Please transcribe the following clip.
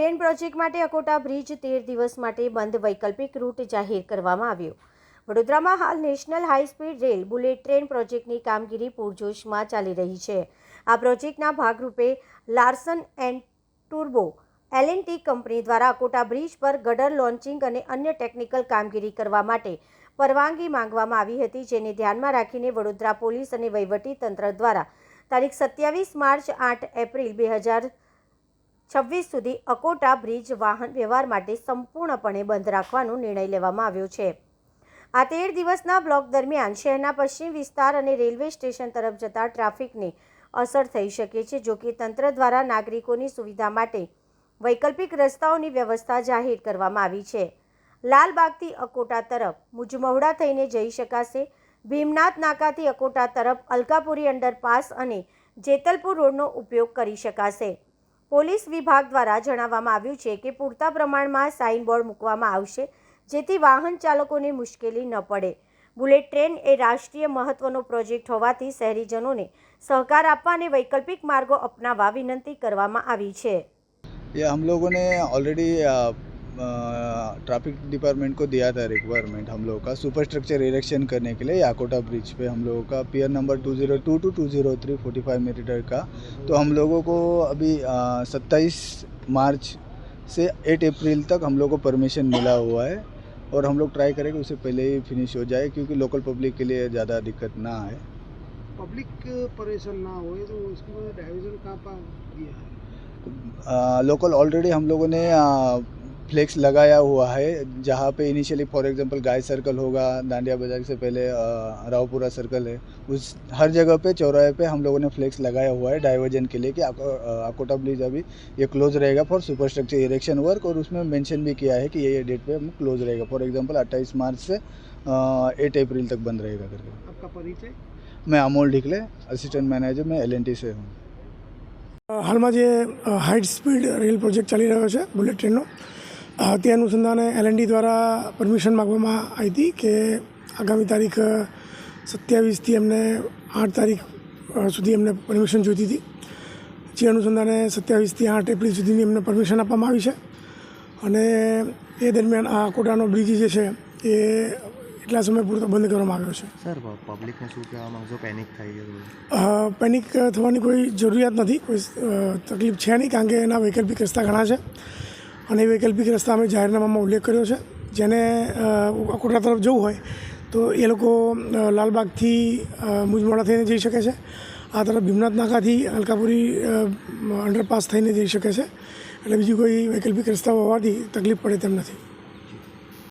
Train project માટે Akota bridge 13 દિવસ માટે બંધ. વૈકલ્પિક રૂટ જાહેર કરવામાં આવ્યો. વડોદરામાં હાલ national high speed rail bullet train પ્રોજેક્ટની કામગીરી પૂરજોશમાં ચાલી રહી છે. આ પ્રોજેક્ટના ભાગરૂપે Larsen and turbo L&T company દ્વારા અકોટા બ્રિજ પર ગટર લોન્ચિંગ અને અન્ય ટેકનિકલ કામગીરી કરવા માટે પરવાનગી માંગવામાં આવી હતી, જેને ધ્યાનમાં રાખીને વડોદરા પોલીસ અને વહીવટી તંત્ર દ્વારા તારીખ 27 માર્ચ 8 એપ્રિલ 2026 સુધી અકોટા બ્રિજ વાહન વ્યવહાર માટે સંપૂર્ણપણે બંધ રાખવાનો નિર્ણય લેવામાં આવ્યો છે. આ 13 દિવસના બ્લોક દરમિયાન શહેરના પશ્ચિમ વિસ્તાર અને રેલવે સ્ટેશન તરફ જતા ટ્રાફિકને અસર થઈ શકે છે. જો કે તંત્ર દ્વારા નાગરિકોની સુવિધા માટે વૈકલ્પિક રસ્તાઓની વ્યવસ્થા જાહેર કરવામાં આવી છે. લાલબાગથી અકોટા તરફ મુજમહુડા થઈને જઈ શકાશે. ભીમનાથ નાકાથી અકોટા તરફ અલકાપુરી અંડરપાસ અને જેતલપુર રોડનો ઉપયોગ કરી શકાશે. પોલીસ વિભાગ દ્વારા જણાવવામાં આવ્યું છે કે પૂરતા પ્રમાણમાં સાઇનબોર્ડ મૂકવામાં આવશે, જેથી વાહન ચાલકોને મુશ્કેલી ન પડે. બુલેટ ટ્રેન એ રાષ્ટ્રીય મહત્વનો પ્રોજેક્ટ હોવાથી શહેરીજનોને સહકાર આપવા અને વૈકલ્પિક માર્ગો અપનાવવા વિનંતી કરવામાં આવી છે. ये हम लोगों ने ऑलरेडी ट्रैफिक डिपार्टमेंट को दिया था रिक्वायरमेंट हम लोगों का सुपर स्ट्रक्चर इरेक्शन करने के लिए अकोटा ब्रिज पे हम लोगों का पियर नंबर 202 to 203 45 मीटर का. तो हम लोगों को अभी 27 मार्च से 8 अप्रैल तक हम लोग को परमिशन मिला हुआ है और हम लोग ट्राई करेंगे उससे पहले ही फिनिश हो जाए, क्योंकि लोकल पब्लिक के लिए ज़्यादा दिक्कत ना आए. पब्लिक परेशान ना हो तो इसमें डाइवर्जन कहाँ पर दिया है? लोकल ऑलरेडी हम लोगों ने फ्लेक्स लगाया हुआ है, जहाँ पे initially for example guy circle होगा, डांडिया बाजार से पहले रावपुरा सर्कल है, उस हर जगह पे चौराहे पे हम लोगों ने फ्लेक्स लगाया हुआ है डाइवर्जन के लिए कि अकोटा ब्रिज अभी ये क्लोज रहेगा for super structure erection work. और उसमें मेंशन भी किया है कि ये डेट पे हम क्लोज रहेगा. फॉर एग्जांपल 28 मार्च से 8 अप्रैल तक बंद रहेगा करके. आपका परिचय? मैं अमोल ढिकले, असिस्टेंट मैनेजर, मैं L&T से हूँ. હાલમાં જે હાઈ સ્પીડ રેલ પ્રોજેક્ટ ચાલી રહ્યો છે બુલેટ ટ્રેનનો, તે અનુસંધાને L&T દ્વારા પરમિશન માગવામાં આવી હતી કે આગામી તારીખ 27થી એમને 8 તારીખ સુધી એમને પરમિશન જોઈતી હતી. જે અનુસંધાને 27થી 8 એપ્રિલ સુધીની એમને પરમિશન આપવામાં આવી છે. અને એ દરમિયાન આ અકોટાનો બ્રિજ જે છે એ એટલા સમય પૂરતો બંધ કરવામાં આવ્યો છે. સર, પબ્લિકને શું કહેવા માંગશો? પેનિક થઈ ગયું? પેનિક થવાની કોઈ જરૂરિયાત નથી, કોઈ તકલીફ છે નહીં, કારણ કે એના વૈકલ્પિક રસ્તા ઘણા છે અને એ વૈકલ્પિક રસ્તા અમે જાહેરનામામાં ઉલ્લેખ કર્યો છે. જેને અકોટા તરફ જવું હોય તો એ લોકો લાલબાગથી મુજમોડા થઈને જઈ શકે છે. આ તરફ ભીમનાથ નાકાથી અલકાપુરી અંડરપાસ થઈને જઈ શકે છે. એટલે બીજી કોઈ વૈકલ્પિક રસ્તાઓ હોવાથી તકલીફ પડે તેમ નથી.